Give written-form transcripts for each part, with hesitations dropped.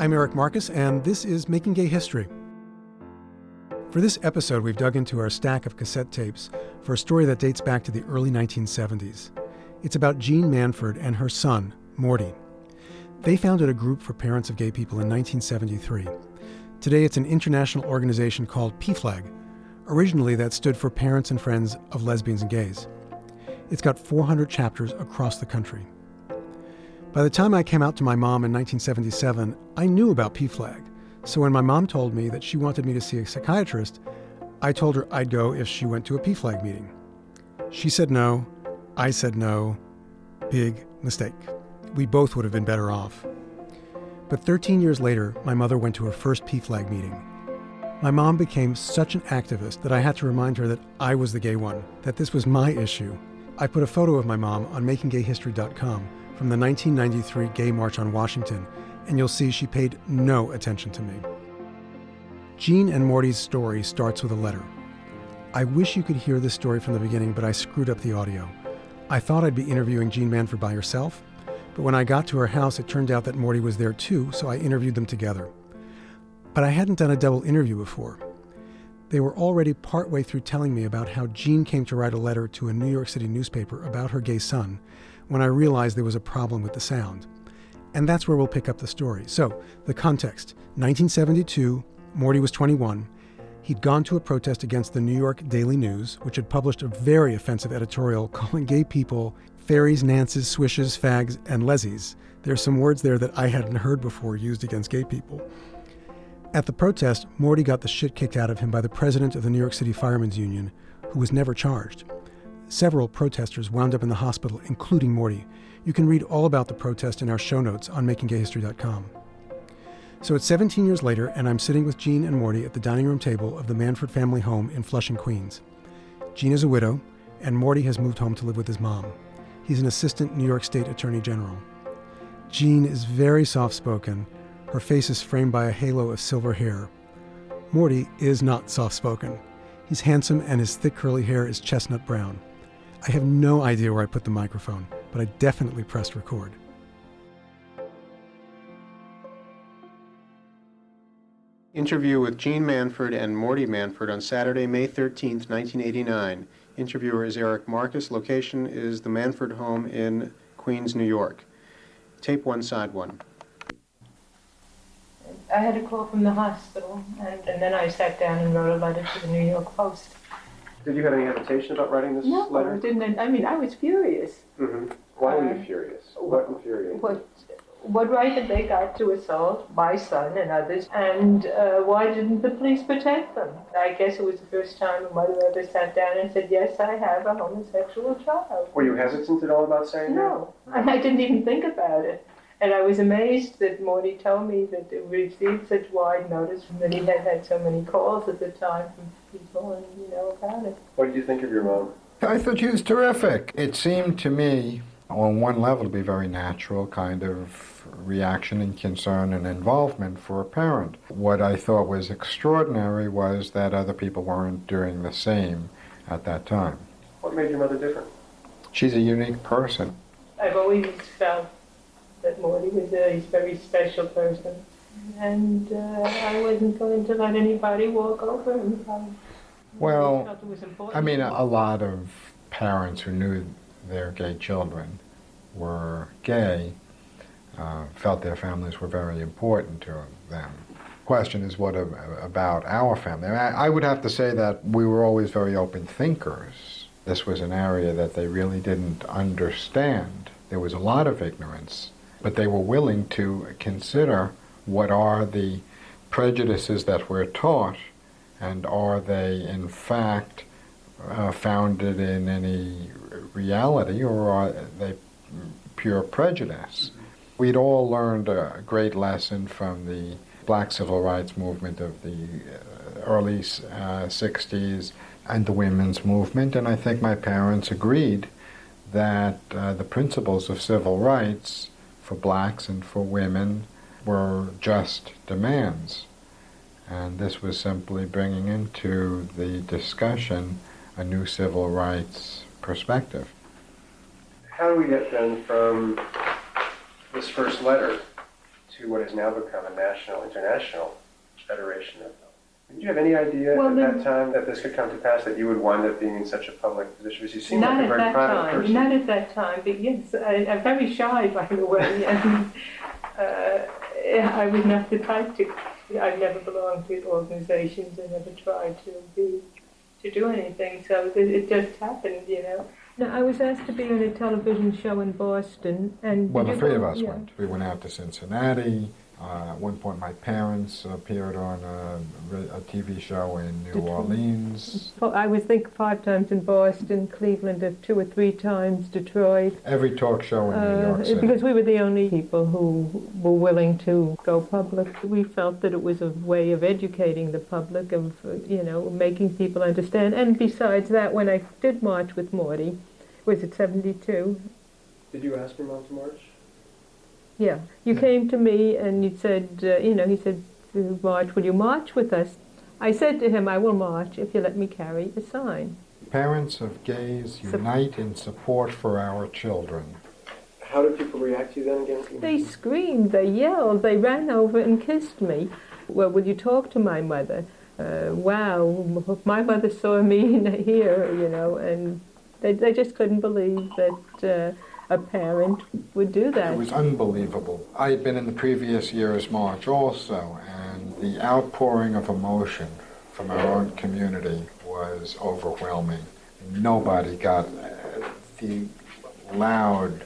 I'm Eric Marcus, and this is Making Gay History. For this episode, we've dug into our stack of cassette tapes for a story that dates back to the early 1970s. It's about Jeanne Manford and her son, Morty. They founded a group for parents of gay people in 1973. Today, it's an international organization called PFLAG. Originally, that stood for Parents and Friends of Lesbians and Gays. It's got 400 chapters across the country. By the time I came out to my mom in 1977, I knew about PFLAG. So when my mom told me that she wanted me to see a psychiatrist, I told her I'd go if she went to a PFLAG meeting. She said no. I said no. Big mistake. We both would have been better off. But 13 years later, my mother went to her first PFLAG meeting. My mom became such an activist that I had to remind her that I was the gay one, that this was my issue. I put a photo of my mom on makinggayhistory.com from the 1993 Gay March on Washington, and you'll see she paid no attention to me. Jeanne and Morty's story starts with a letter. I wish you could hear this story from the beginning, but I screwed up the audio. I thought I'd be interviewing Jeanne Manford by herself, but when I got to her house, it turned out that Morty was there too, so I interviewed them together. But I hadn't done a double interview before. They were already partway through telling me about how Jeanne came to write a letter to a New York City newspaper about her gay son when I realized there was a problem with the sound. And that's where we'll pick up the story. So, the context. 1972, Morty was 21. He'd gone to a protest against the New York Daily News, which had published a very offensive editorial calling gay people fairies, nances, swishes, fags, and lessies. There's some words there that I hadn't heard before used against gay people. At the protest, Morty got the shit kicked out of him by the president of the New York City Firemen's Union, who was never charged. Several protesters wound up in the hospital, including Morty. You can read all about the protest in our show notes on makinggayhistory.com. So it's 17 years later, and I'm sitting with Jeanne and Morty at the dining room table of the Manford family home in Flushing, Queens. Jeanne is a widow, and Morty has moved home to live with his mom. He's an assistant New York State Attorney General. Jeanne is very soft-spoken. Her face is framed by a halo of silver hair. Morty is not soft-spoken. He's handsome, and his thick curly hair is chestnut brown. I have no idea where I put the microphone, but I definitely pressed record. Interview with Jeanne Manford and Morty Manford on Saturday, May 13th, 1989. Interviewer is Eric Marcus. Location is the Manford home in Queens, New York. Tape 1, side 1. I had a call from the hospital, and then I sat down and wrote a letter to the New York Post. Did you have any hesitation about writing this letter? No, I didn't. I mean, I was furious. Mm-hmm. Why were you furious? What infuriated you? What right had they got to assault my son and others, and why didn't the police protect them? I guess it was the first time a mother ever sat down and said, yes, I have a homosexual child. Were you hesitant at all about saying that? No, I didn't even think about it. And I was amazed that Morty told me that it received such wide notice, that he had had so many calls at the time from people and, about it. What did you think of your mom? I thought she was terrific. It seemed to me, on one level, to be a very natural kind of reaction and concern and involvement for a parent. What I thought was extraordinary was that other people weren't doing the same at that time. What made your mother different? She's a unique person. I've always felt that Morty was a very special person, and I wasn't going to let anybody walk over him. Well, felt it was important. I mean, a lot of parents who knew their gay children were gay felt their families were very important to them. Question is, what about our family? I would have to say that we were always very open thinkers. This was an area that they really didn't understand. There was a lot of ignorance, but they were willing to consider what are the prejudices that we're taught, and are they in fact founded in any reality, or are they pure prejudice? We'd all learned a great lesson from the Black Civil Rights movement of the early 60s and the women's movement, and I think my parents agreed that the principles of civil rights for blacks and for women were just demands. And this was simply bringing into the discussion a new civil rights perspective. How do we get then from this first letter to what has now become a national, international federation of them. Did you have any idea Well, at that time that this could come to pass, that you would wind up being in such a public position? Because you seem not like a at very that private time. person. Not at that time, but yes, I'm very shy, by the way, and I was not the type to. I've never belonged to organizations. I never tried to do anything. So it just happened, you know. No, I was asked to be on a television show in Boston, and Well, did the you three go? of us Yeah. went. We went out to Cincinnati. At one point, my parents appeared on a TV show in New Detroit. Orleans. I was, think, 5 times in Boston, Cleveland, 2 or 3 times, Detroit. Every talk show in New York City. Because we were the only people who were willing to go public. We felt that it was a way of educating the public, of, making people understand. And besides that, when I did march with Morty, was it 72? Did you ask your mom to march? Yeah. You came to me and you said, he said, March, will you march with us? I said to him, I will march if you let me carry a sign. Parents of gays unite in support for our children. How did people react to you then again? They screamed, they yelled, they ran over and kissed me. Well, will you talk to my mother? Wow, my mother saw me here, and they just couldn't believe that a parent would do that. It was unbelievable. I had been in the previous year's march also, and the outpouring of emotion from our own community was overwhelming. Nobody got the loud,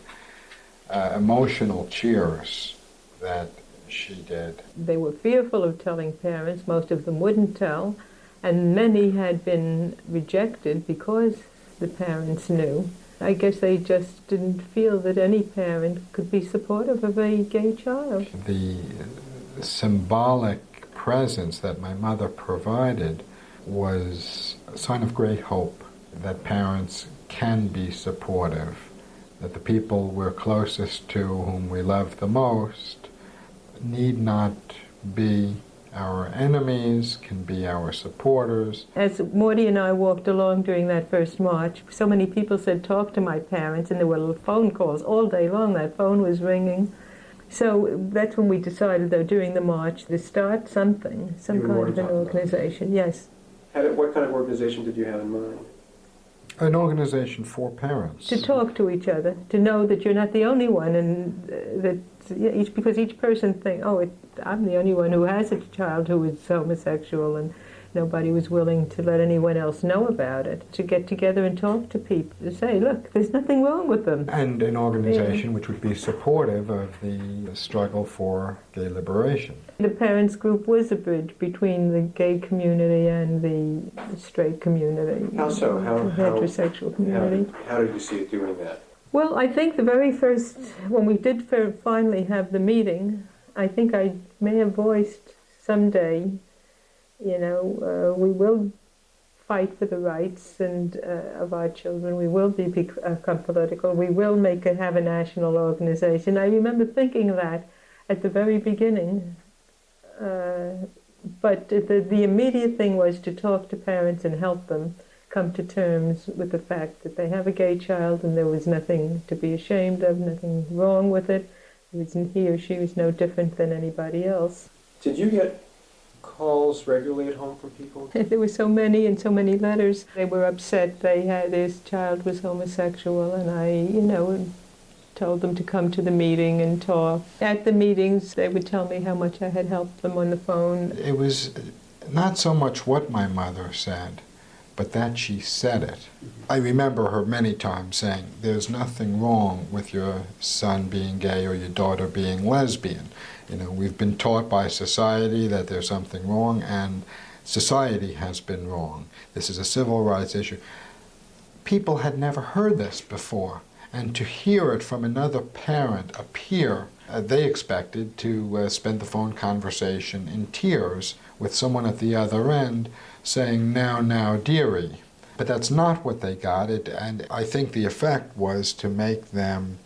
emotional cheers that she did. They were fearful of telling parents. Most of them wouldn't tell, and many had been rejected because the parents knew. I guess they just didn't feel that any parent could be supportive of a gay child. The symbolic presence that my mother provided was a sign of great hope that parents can be supportive, that the people we're closest to, whom we love the most, need not be our enemies, can be our supporters. As Morty and I walked along during that first march, so many people said, talk to my parents, and there were little phone calls all day long. That phone was ringing. So that's when we decided, though, during the march, to start something, some kind of an organization. Yes. What kind of organization did you have in mind? An organization for parents. To talk to each other, to know that you're not the only one, and because each person thinks, I'm the only one who has a child who is homosexual, and nobody was willing to let anyone else know about it. To get together and talk to people, to say, look, there's nothing wrong with them. And an organization which would be supportive of the struggle for gay liberation. The parents group was a bridge between the gay community and the straight community. How so? The heterosexual community. How did you see it doing that? Well, I think the very first, when we did finally have the meeting, I think I may have voiced someday, we will fight for the rights of our children. We will become political. We will have a national organization. I remember thinking that at the very beginning. But the immediate thing was to talk to parents and help them come to terms with the fact that they have a gay child and there was nothing to be ashamed of, nothing wrong with it. He or she was no different than anybody else. Did you get calls regularly at home from people? There were so many and so many letters. They were upset. Their child was homosexual, and I, told them to come to the meeting and talk. At the meetings, they would tell me how much I had helped them on the phone. It was not so much what my mother said, but that she said it. I remember her many times saying, there's nothing wrong with your son being gay or your daughter being lesbian. We've been taught by society that there's something wrong, and society has been wrong. This is a civil rights issue. People had never heard this before, and to hear it from another parent, a peer, they expected to spend the phone conversation in tears with someone at the other end saying, now, dearie. But that's not what they got, and I think the effect was to make them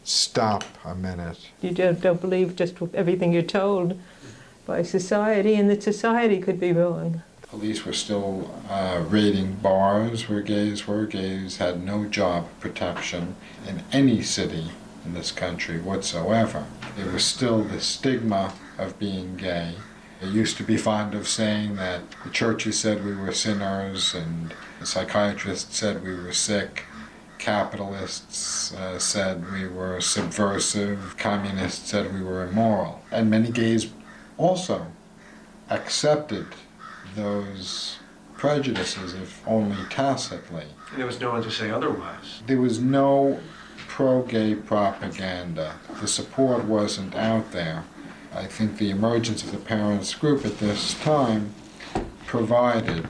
stop a minute. You don't believe just everything you're told by society, and that society could be wrong. Police were still raiding bars where gays were. Gays had no job protection in any city in this country whatsoever. There was still the stigma of being gay. They used to be fond of saying that the churches said we were sinners, and the psychiatrists said we were sick. Capitalists said we were subversive. Communists said we were immoral. And many gays also accepted those prejudices, if only tacitly. And there was no one to say otherwise. There was no pro-gay propaganda. The support wasn't out there. I think the emergence of the parents' group at this time provided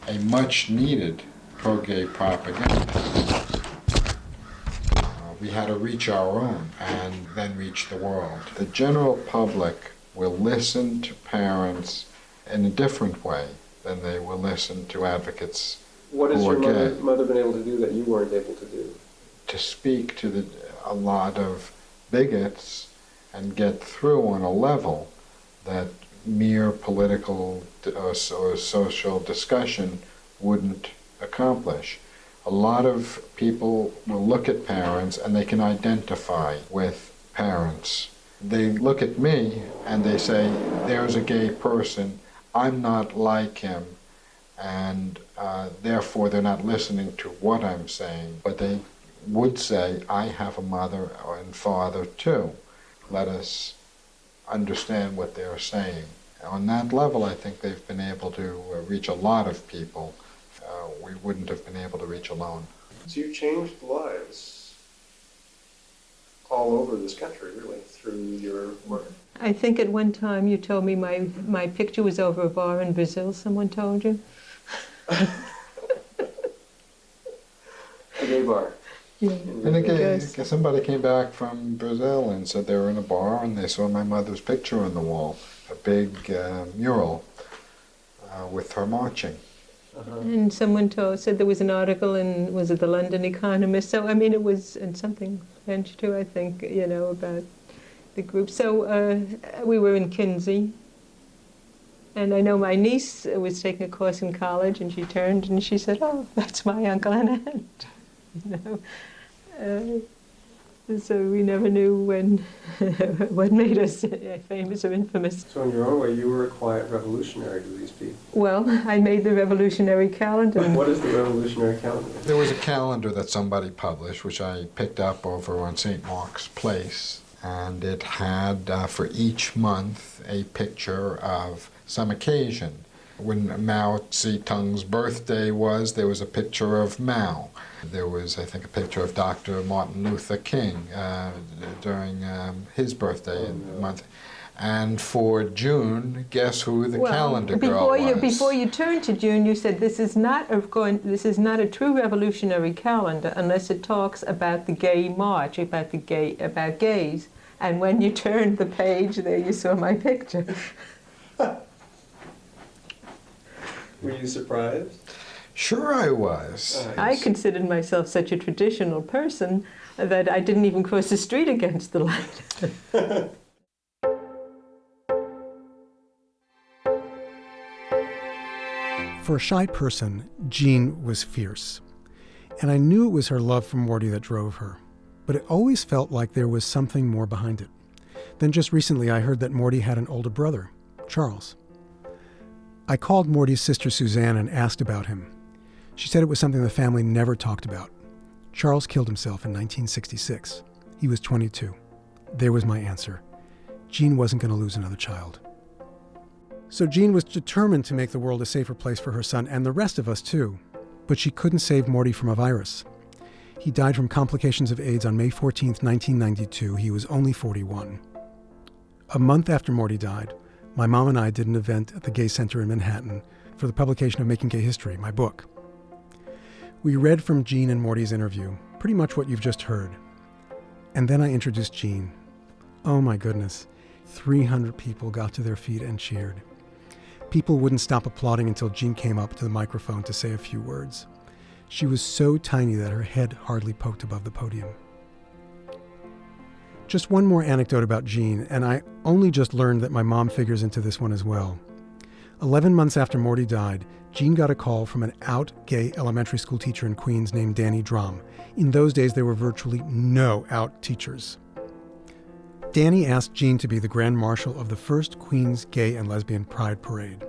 a much-needed pro-gay propaganda. We had to reach our own and then reach the world. The general public will listen to parents in a different way than they will listen to advocates What has who are your gay. mother been able to do that you weren't able to do? To speak to a lot of bigots and get through on a level that mere political or social discussion wouldn't accomplish. A lot of people will look at parents and they can identify with parents. They look at me and they say, there's a gay person, I'm not like him, and therefore they're not listening to what I'm saying, but they would say, I have a mother and father too. Let us understand what they're saying. On that level, I think they've been able to reach a lot of people we wouldn't have been able to reach alone. So you changed lives all over this country, really, through your work. I think at one time you told me my picture was over a bar in Brazil, someone told you? A gay bar. Yeah. And again, somebody came back from Brazil and said they were in a bar and they saw my mother's picture on the wall, a big mural with her marching. And someone said there was an article in, was it the London Economist? So, I mean, it was, and something French too, I think, about the group. So we were in Kinsey. And I know my niece was taking a course in college, and she turned and she said, oh, that's my uncle and aunt. So we never knew when what made us famous or infamous. So in your own way, you were a quiet revolutionary to these people. Well, I made the revolutionary calendar. What is the revolutionary calendar? There was a calendar that somebody published, which I picked up over on St. Mark's Place, and it had for each month a picture of some occasion. When Mao Zedong's birthday was, there was a picture of Mao. There was, I think, a picture of Dr. Martin Luther King during his birthday month. And for June, guess who the calendar girl was? Before you turned to June, you said this is not a true revolutionary calendar unless it talks about the gay march, about gays. And when you turned the page, there you saw my picture. Were you surprised? Sure I was. I considered myself such a traditional person that I didn't even cross the street against the light. For a shy person, Jeanne was fierce. And I knew it was her love for Morty that drove her. But it always felt like there was something more behind it. Then just recently I heard that Morty had an older brother, Charles. I called Morty's sister Suzanne and asked about him. She said it was something the family never talked about. Charles killed himself in 1966. He was 22. There was my answer. Jeanne wasn't going to lose another child. So Jeanne was determined to make the world a safer place for her son and the rest of us too. But she couldn't save Morty from a virus. He died from complications of AIDS on May 14, 1992. He was only 41. A month after Morty died, my mom and I did an event at the Gay Center in Manhattan for the publication of Making Gay History, my book. We read from Jeanne and Morty's interview, pretty much what you've just heard. And then I introduced Jeanne. Oh my goodness, 300 people got to their feet and cheered. People wouldn't stop applauding until Jeanne came up to the microphone to say a few words. She was so tiny that her head hardly poked above the podium. Just one more anecdote about Jeanne, and I only just learned that my mom figures into this one as well. 11 months after Morty died, Jeanne got a call from an out gay elementary school teacher in Queens named Danny Drum. In those days, there were virtually no out teachers. Danny asked Jeanne to be the Grand Marshal of the first Queens Gay and Lesbian Pride Parade.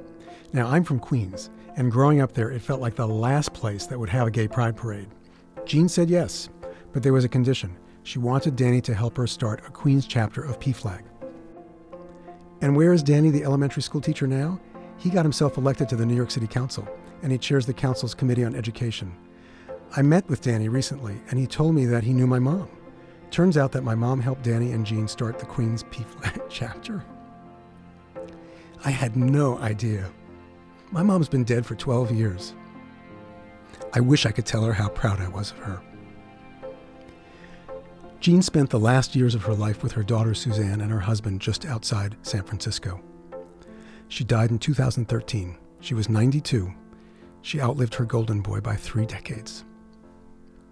Now, I'm from Queens, and growing up there, it felt like the last place that would have a gay pride parade. Jeanne said yes, but there was a condition. She wanted Danny to help her start a Queens chapter of PFLAG. And where is Danny, the elementary school teacher, now? He got himself elected to the New York City Council, and he chairs the council's Committee on Education. I met with Danny recently, and he told me that he knew my mom. Turns out that my mom helped Danny and Jeanne start the Queens PFLAG chapter. I had no idea. My mom's been dead for 12 years. I wish I could tell her how proud I was of her. Jeanne spent the last years of her life with her daughter Suzanne and her husband just outside San Francisco. She died in 2013. She was 92. She outlived her golden boy by 3 decades.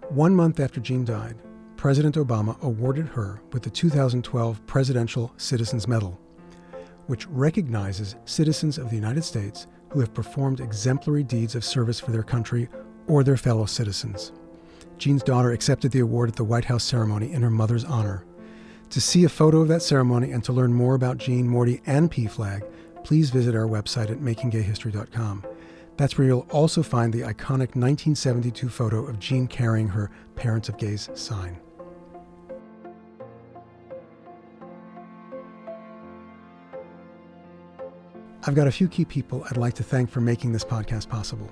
1 month after Jeanne died, President Obama awarded her with the 2012 Presidential Citizens Medal, which recognizes citizens of the United States who have performed exemplary deeds of service for their country or their fellow citizens. Jeanne's daughter accepted the award at the White House ceremony in her mother's honor. To see a photo of that ceremony and to learn more about Jeanne, Morty, and PFLAG, please visit our website at makinggayhistory.com. That's where you'll also find the iconic 1972 photo of Jeanne carrying her Parents of Gays sign. I've got a few key people I'd like to thank for making this podcast possible.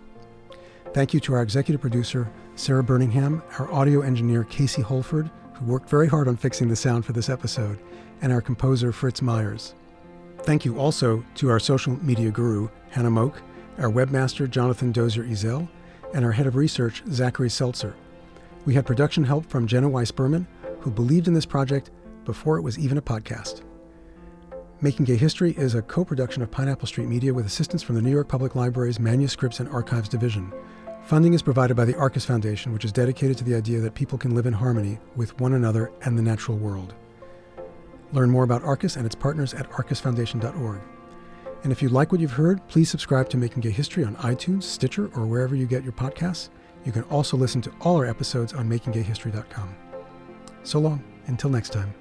Thank you to our executive producer, Sarah Birmingham, our audio engineer, Casey Holford, who worked very hard on fixing the sound for this episode, and our composer, Fritz Myers. Thank you also to our social media guru, Hannah Moak, our webmaster, Jonathan Dozier-Ezel, and our head of research, Zachary Seltzer. We had production help from Jenna Weiss-Berman, who believed in this project before it was even a podcast. Making Gay History is a co-production of Pineapple Street Media with assistance from the New York Public Library's Manuscripts and Archives Division. Funding is provided by the Arcus Foundation, which is dedicated to the idea that people can live in harmony with one another and the natural world. Learn more about Arcus and its partners at arcusfoundation.org. And if you like what you've heard, please subscribe to Making Gay History on iTunes, Stitcher, or wherever you get your podcasts. You can also listen to all our episodes on makinggayhistory.com. So long, until next time.